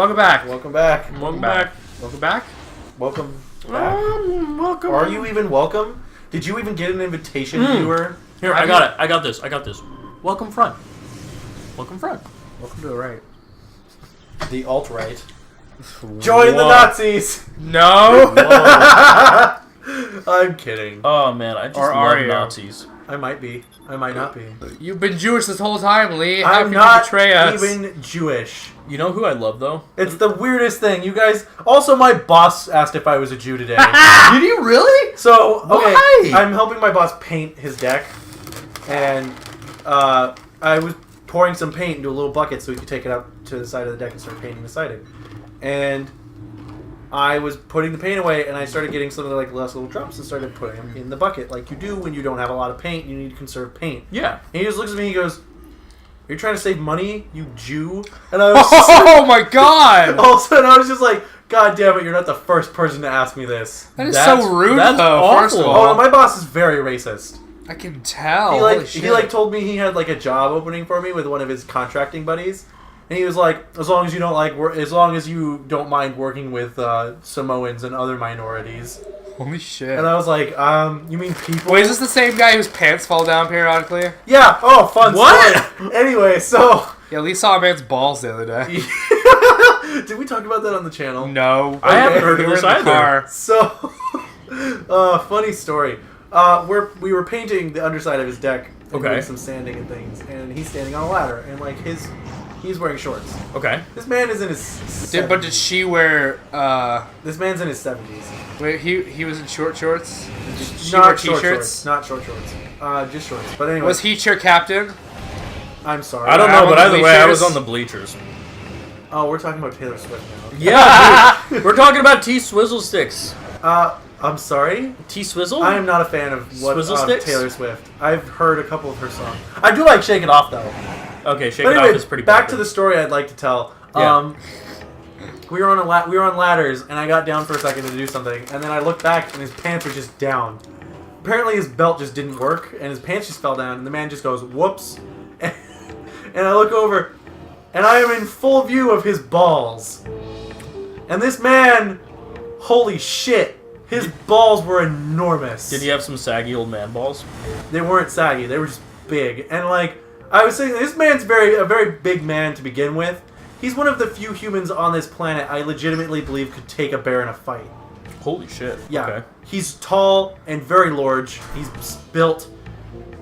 Welcome back. Welcome back. Welcome back. Welcome back. Welcome back. Welcome. Are you even welcome? Did you even get an invitation, viewer? Here, I got it. I got this. I got this. Welcome front. Welcome front. Welcome to the right. The alt-right. Join the Nazis! No! I'm kidding. Oh, man. I just Or are love you? Nazis. I might be. I might not be. You've been Jewish this whole time, Lee. How I'm can not you betray us? even Jewish. You know who I love, though? It's the weirdest thing. You guys... Also, my boss asked if I was a Jew today. Did you really? So, okay. Why? I'm helping my boss paint his deck. And I was pouring some paint into a little bucket so he could take it out to the side of the deck and start painting the siding. And I was putting the paint away, and I started getting some of the less little drops and started putting them in the bucket, like you do when you don't have a lot of paint. You need to conserve paint. Yeah. And he just looks at me and he goes, "You're trying to save money, you Jew?" And I was just Oh my god! all of a sudden I was just like, "God damn it, you're not the first person to ask me this." That is so rude, that's though. awful. First of Oh, all, and my boss is very racist. I can tell. He Holy shit. he told me he had a job opening for me with one of his contracting buddies, and he was like, as long as you don't mind working with Samoans and other minorities. Holy shit. And I was like, you mean people? Wait, is this the same guy whose pants fall down periodically? Yeah. Oh, fun What? story. Anyway, so Yeah, Lee saw a man's balls the other day. did we talk about that on the channel? No. I haven't heard We of were this in the either. car. So, funny story. We were painting the underside of his deck. And Okay. doing some sanding and things, and he's standing on a ladder, and he's wearing shorts. Okay. This man is in his. But did she wear, This man's in his 70s. wait, he was in shorts? Did she Not wear short t-shirts? shorts. Not short shorts. Just shorts. But anyway. Was he cheer captain? I'm sorry. I don't I'm know, but on either the way, I was bleachers. on the bleachers. Oh, we're talking about Taylor Swift now. Yeah, dude. We're talking about T-Swizzle Sticks. I'm sorry. T-Swizzle? I am not a fan of Swizzle sticks? Taylor Swift. I've heard a couple of her songs. I do like Shake It Off, though. Okay, Shake But It anyway, Off is pretty back bad. to the story I'd like to tell. Yeah. We were on ladders, and I got down for a second to do something, and then I looked back, and his pants were just down. Apparently, his belt just didn't work, and his pants just fell down, and the man just goes, "Whoops!" And I look over, and I am in full view of his balls. And this man, holy shit, his balls were enormous. Did he have some saggy old man balls? They weren't saggy. They were just big. And I was saying, this man's a very big man to begin with. He's one of the few humans on this planet I legitimately believe could take a bear in a fight. Holy shit. Yeah. Okay. He's tall and very large. He's built.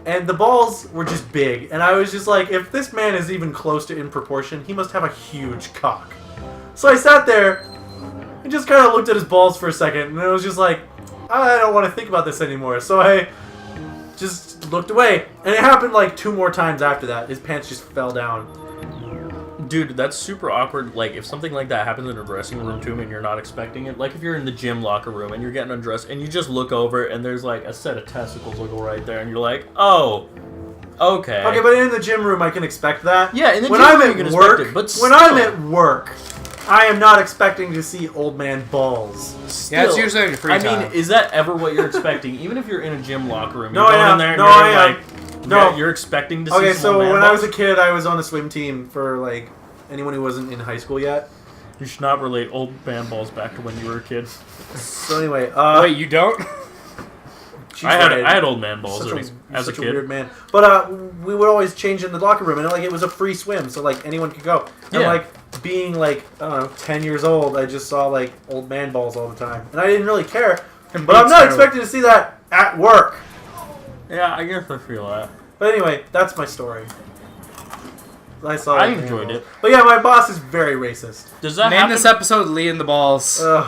And the balls were just big. And I was just like, if this man is even close to in proportion, he must have a huge cock. So I sat there and just kind of looked at his balls for a second. And I was just like, I don't want to think about this anymore. So I just looked away. And it happened 2 more times after that. His pants just fell down. Dude, that's super awkward. If something like that happens in a dressing room too and you're not expecting it. If you're in the gym locker room and you're getting undressed and you just look over and there's a set of testicles go right there and you're like, oh, okay. Okay, but in the gym room, I can expect that. Yeah, in the when gym I'm room at you can work, expect it, but when I'm still. at work, I am not expecting to see old man balls. Yeah, it's Still, usually in your free I time. mean, is that ever what you're expecting? Even if you're in a gym locker room, No, you're I going am. in there and No, you're I am. No. you're expecting to see Okay, some so old man when I was a balls? kid, I was on the swim team for anyone who wasn't in high school yet. You should not relate old man balls back to when you were a kid. So anyway, Wait, you don't? she's I right. had old man balls Such as a such a kid. weird man. But we would always change in the locker room, and it was a free swim, so anyone could go. And Yeah. being I don't know, 10 years old, I just saw old man balls all the time, and I didn't really care. But I'm not expecting to see that at work. Yeah, I guess I feel that. But anyway, that's my story. I saw. I old man enjoyed balls. it. But yeah, my boss is very racist. Does that Name happen? this episode Lee and the Balls. Ugh.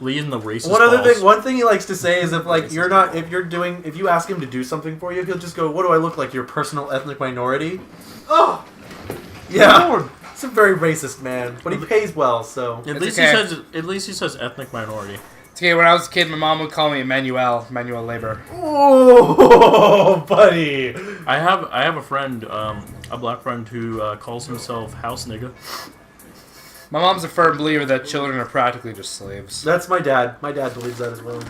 Lee and the racist One thing he likes to say is if you ask him to do something for you, he'll just go, "What do I look like? Your personal ethnic minority?" Oh, yeah. It's a very racist man, but he pays well, so. At It's least okay. At least he says ethnic minority. It's okay, when I was a kid, my mom would call me Emmanuel Labor. Oh, buddy. I have a friend, a black friend who calls himself house nigga. My mom's a firm believer that children are practically just slaves. That's my dad. My dad believes that as well.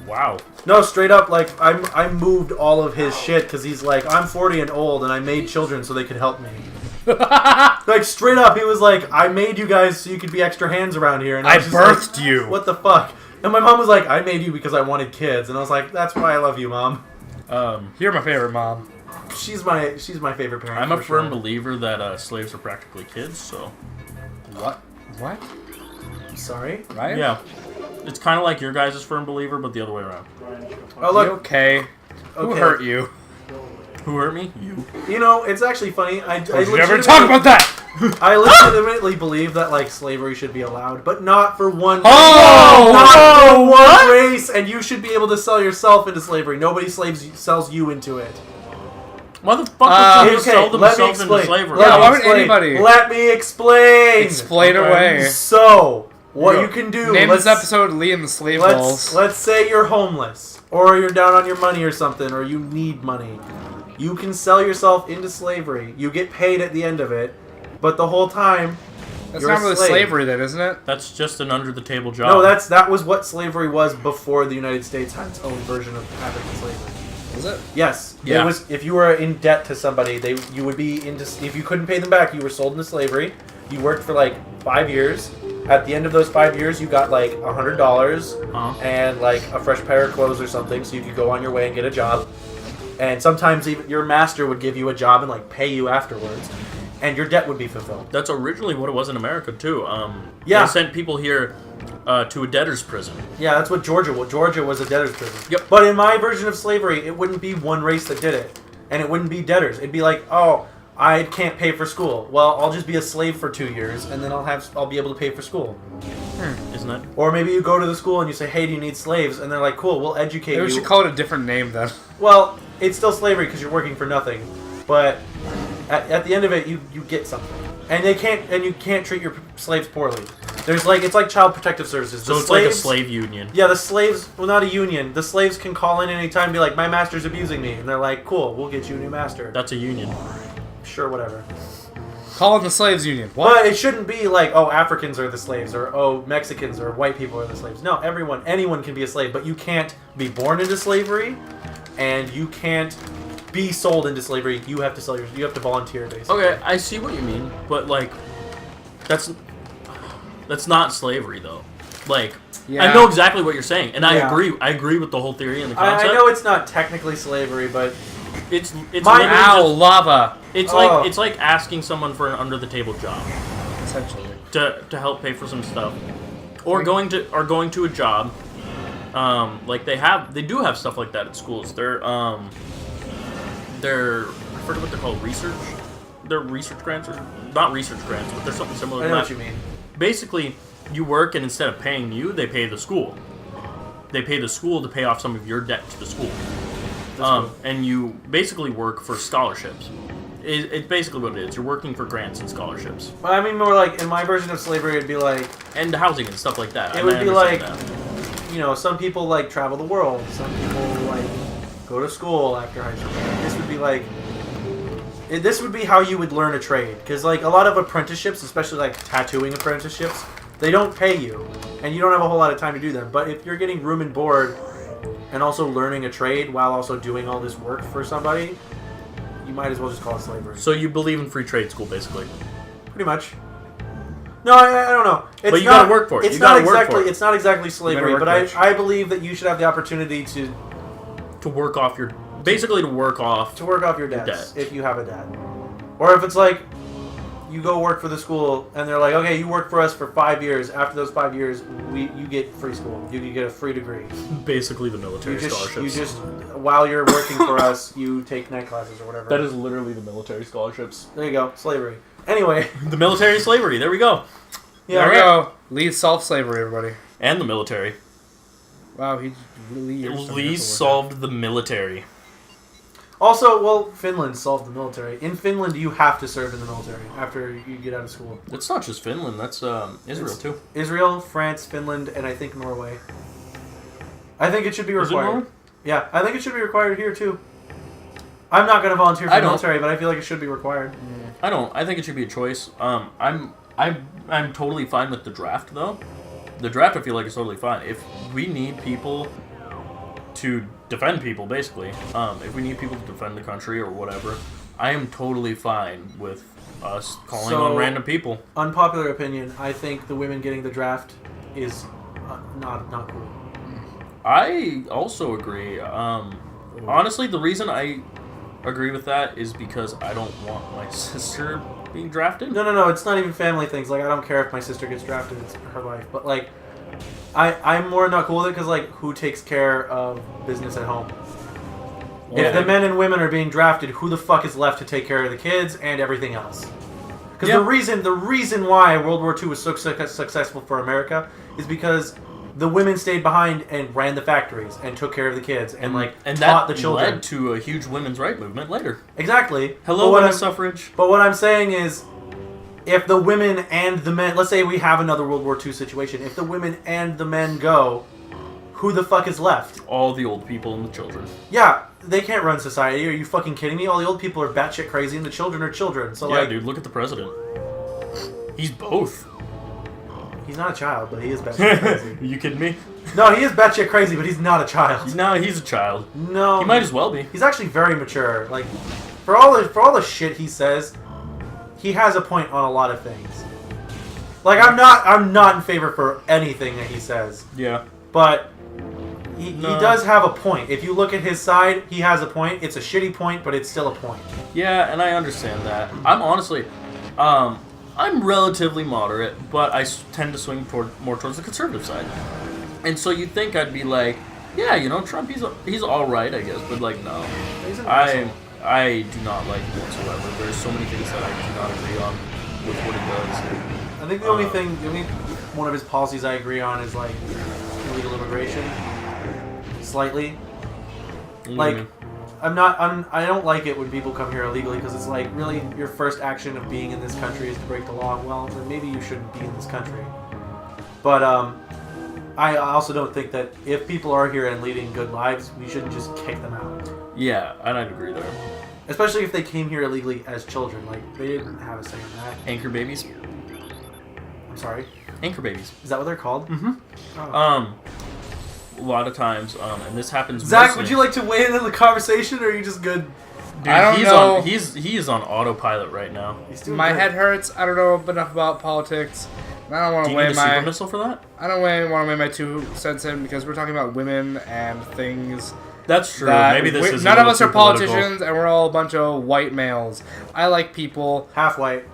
Wow. No, straight up, I moved all of his shit because he's like, I'm 40 and old, and I made children so they could help me. Like, straight up, he was like, I made you guys so you could be extra hands around here. And I was just birthed like, you. What the fuck? And my mom was like, I made you because I wanted kids. And I was like, that's why I love you, Mom. You're my favorite mom. She's my favorite parent. I'm a for firm sure. believer that slaves are practically kids, so... What? What? Sorry? Right? Yeah. It's kind of like your guys' firm believer, but the other way around. Oh, You look. okay? Who Okay. hurt you? Who hurt me? You. You know, it's actually funny. I You never talk about that! I legitimately believe that, like, slavery should be allowed, but not for one Oh! not for one What? race, and you should be able to sell yourself into slavery. Nobody sells you into it. Why the fuck would you Okay, sell let me themselves into explain. slavery? Yeah, Let me why would explain. anybody? Let me explain. Explain Okay. away. So, what Go. you can do... Name this episode Lee and the Slave Balls. Let's say you're homeless, or you're down on your money or something, or you need money. You can sell yourself into slavery. You get paid at the end of it, but the whole time That's you're not a really slave. slavery then, isn't it? That's just an under-the-table job. No, that was what slavery was before the United States had its own version of African slavery. Is it? Yes, Yeah. it was. If you were in debt to somebody, you would be into. If you couldn't pay them back, you were sold into slavery. You worked for like 5 years. At the end of those 5 years, you got like $100 Uh-huh. and like a fresh pair of clothes or something, so you could go on your way and get a job. And sometimes even your master would give you a job and like pay you afterwards, and your debt would be fulfilled. That's originally what it was in America, too. Yeah. They sent people here to a debtor's prison. Yeah, that's what Georgia was. Georgia was a debtor's prison. Yep. But in my version of slavery, it wouldn't be one race that did it, and it wouldn't be debtors. It'd be like, oh, I can't pay for school. Well, I'll just be a slave for 2 years, and then I'll be able to pay for school. Isn't that? Or maybe you go to the school and you say, hey, do you need slaves? And they're like, cool, we'll educate Maybe we you. should call it a different name then. Well, it's still slavery because you're working for nothing, but at the end of it, you get something, and you can't treat your slaves poorly. There's like it's like child protective services. So The it's like a slaves- slave union. Yeah, the slaves, well, not a union. The slaves can call in anytime and be like, my master's abusing me. And they're like, cool, we'll get you a new master. That's a union. Sure, whatever. Call it the Slaves Union. What? But it shouldn't be like, oh, Africans are the slaves, or oh, Mexicans or white people are the slaves. No, anyone can be a slave, but you can't be born into slavery, and you can't be sold into slavery. You have to you have to volunteer, basically. Okay, I see what you mean, but like, that's not slavery though. Like, Yeah. I know exactly what you're saying, and I Yeah. agree. I agree with the whole theory and the concept. I know it's not technically slavery, but It's My- literally Ow, just- lava. it's Oh. like it's like asking someone for an under the table job Essentially. to help pay for some stuff, or going to a job. Like they do have stuff like that at schools. They're I forget what they're called. They're research grants, or not research grants, but there's something similar I to know that. what you mean. Basically, you work, and instead of paying you, they pay the school. They pay the school to pay off some of your debt to the school. Cool. And you basically work for scholarships. It's basically what it is. You're working for grants and scholarships. Well, I mean, more like, in my version of slavery, it'd be like, And housing and stuff like that. it I would be like, understand that. you know, some people, like, travel the world. Some people, like, go to school after high school. This would be like, this would be how you would learn a trade. Because, like, a lot of apprenticeships, especially, like, tattooing apprenticeships, they don't pay you. And you don't have a whole lot of time to do them. But if you're getting room and board and also learning a trade while also doing all this work for somebody, you might as well just call it slavery. So you believe in free trade school, basically. Pretty much. No, I don't know. It's But you not, gotta work for it. It's You not gotta work exactly. for it. It's not exactly slavery, work, but bitch. I believe that you should have the opportunity to To work off your debts debt. if you have a debt, or if it's like you go work for the school and they're like, okay, you work for us for 5 years. After those 5 years, you get free school. You get a free degree. basically the military You scholarships. just while you're working for us, you take night classes or whatever. That is literally the military scholarships. There you go, slavery. Anyway, The military slavery. There we go. yeah, There we go. Lee solved slavery, everybody. And the military. Wow, Lee Lee solved the military. Also, well, Finland solved the military. In Finland, you have to serve in the military after you get out of school. It's not just Finland. That's Israel It's too. Israel, France, Finland, and I think Norway. I think it should be Is it required. Norway? Yeah, I think it should be required here too. I'm not going to volunteer for I the don't. military, but I feel like it should be required. I don't. I think it should be a choice. I'm totally fine with the draft though. The draft I feel like is totally fine. If we need people to defend people, basically, if we need people to defend the country or whatever, I am totally fine with us calling So- on random people. Unpopular opinion, I think the women getting the draft is not cool. I also agree. Honestly, the reason I agree with that is because I don't want my sister being drafted. No, it's not even family things. Like, I don't care if my sister gets drafted, it's her life. But, like, I'm more not cool with it because, like, who takes care of business at home? Yeah. If the men and women are being drafted, who the fuck is left to take care of the kids and everything else? Because the reason why World War II was so successful for America is because the women stayed behind and ran the factories and took care of the kids and taught the children. Led to a huge women's rights movement later. Exactly. Hello, women's suffrage. But what I'm saying is, if the women and the men, let's say we have another World War II situation, if the women and the men go, who the fuck is left? All the old people and the children. Yeah, they can't run society. Are you fucking kidding me? All the old people are batshit crazy and the children are children. So Yeah, like, dude, look at the president. He's both. he's not a child, but he is batshit crazy. You kidding me? No, he is batshit crazy, but he's not a child. No, he's a child. No. He might as well be. He's actually very mature. Like, for all the shit he says, he has a point on a lot of things. Like, I'm not in favor for anything that he says. Yeah. But he does have a point. If you look at his side, he has a point. It's a shitty point, but it's still a point. Yeah, and I understand that. I'm honestly, I'm relatively moderate, but I tend to swing more towards the conservative side. And so you'd think I'd be like, yeah, you know, Trump, he's all right, I guess, but like, no. He's an asshole. I do not like him whatsoever. There's so many things that I do not agree on with what he does. I think the only one of his policies I agree on is like illegal immigration. Slightly. Like, I don't like it when people come here illegally because it's like, really, your first action of being in this country is to break the law. Well, then maybe you shouldn't be in this country. But I also don't think that if people are here and leading good lives, we shouldn't just kick them out. Yeah, and I'd agree there. Especially if they came here illegally as children. Like, they didn't have a say in that. Anchor babies? I'm sorry? Anchor babies. Is that what they're called? Mm-hmm. Oh. A lot of times, and this happens Zach, mostly... would you like to weigh in on the conversation, or are you just good? Dude, I don't know. He is on autopilot right now. He's doing My good. head hurts. I don't know enough about politics. I don't want Do to you weigh need a super my. missile for that? I don't want to weigh my 2 cents in because we're talking about women and things. That's true. That Maybe this is none a of little us are too political. politicians, and we're all a bunch of white males. I like people. Half white.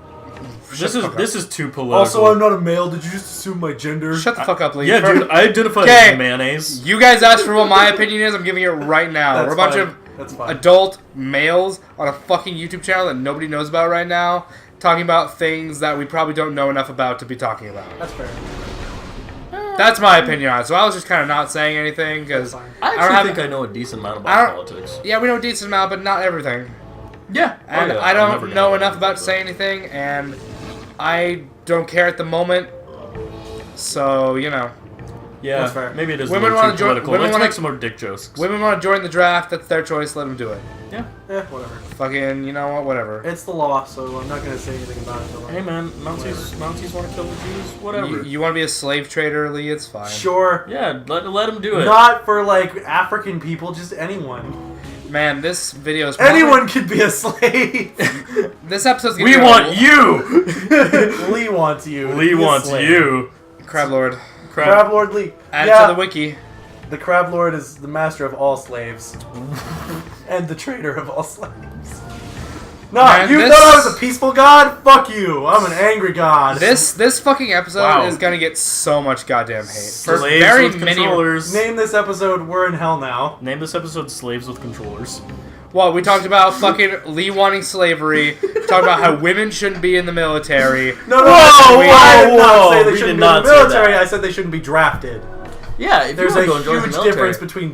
This is too political. Also, I'm not a male. Did you just assume my gender? Shut the fuck up, Lee. Yeah, dude, I identify Okay. as mayonnaise. You guys asked for what my opinion is. I'm giving it right now. That's We're a bunch fine. of That's fine. adult males on a fucking YouTube channel that nobody knows about right now, talking about things that we probably don't know enough about to be talking about. That's fair. That's my opinion on it. So I was just kind of not saying anything because That's fine. I don't actually have- think I know a decent amount I about don't- politics. yeah, we know a decent amount, but not everything. Yeah. And Oh, yeah. I I'm never don't gonna know enough about to that. say anything, and I don't care at the moment. So, you know. Yeah, That's fair. maybe it is Women a wanna little too join- political. women Let's wanna- make some more dick jokes. Women want to join the draft, that's their choice, let them do it. Yeah. Whatever. Fucking, you know what, whatever. It's the law, so I'm not gonna say anything about it. Till Hey man, Mounties want to kill the Jews. Whatever. You want to be a slave trader, Lee? It's fine. Sure. Yeah, let them do it. Not for like African people, just anyone. Man, this video is probably- Anyone could be a slave. This episode's gonna We be want you. Lee wants you. Lee Be a wants slave. you. Crab Lord. Crab Lord Lee. Add Yeah, to the wiki. the Crab Lord is the master of all slaves. And the trader of all slaves. No, Man, you this- thought I was a peaceful god? Fuck you. I'm an angry god. This fucking episode Wow. is gonna get so much goddamn hate. For Slaves very with many. controllers. Name this episode We're in Hell Now. Name this episode Slaves with Controllers. Well, we talked about fucking Lee wanting slavery. Talked about how women shouldn't be in the military. No, Whoa, I did not whoa, say they we shouldn't did be in not the say military. that. I said they shouldn't be drafted. Yeah, if There's you a want to go join the huge military. difference between